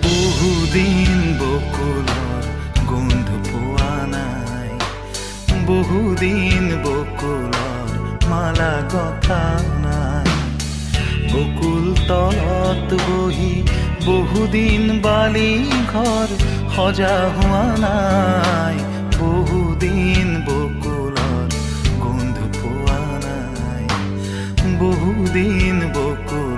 বহুদিন বকুলৰ গোন্ধ পোৱা নাই, বহুদিন বকুলৰ মালা গঁথা নাই। বকুল তলত বহি বহুদিন বালি ঘৰ সজা হোৱা নাই, বহুদিন বকুলৰ গোন্ধ পোৱা নাই, বহুদিন বকুল